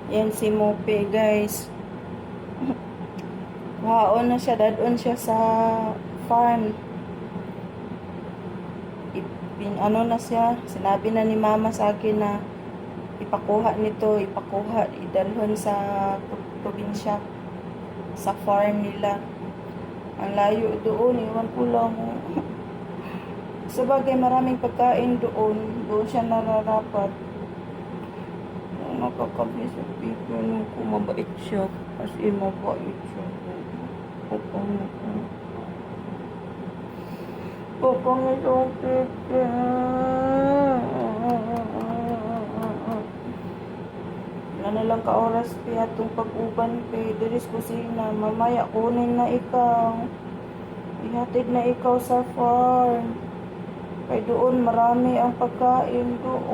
Yan si Mope, guys. Kuhaon na siya, dadon siya sa farm. Ano na siya, sinabi na ni mama sa akin na ipakuha nito, idalhon sa probinsya, sa farm nila. Ang layo doon, iwan ko lang. Sabagay, maraming pagkain doon. Doon siya nararapat. Nakakabis sa people nung kumabait siya. As in, mabait siya. Papangit ang pipi. Ano lang ka oras pa itong pag-uban pa. Diris kusina. Mamaya kunin na ikaw. Ihatid na ikaw sa farm. Kaya doon marami ang pagkain doon.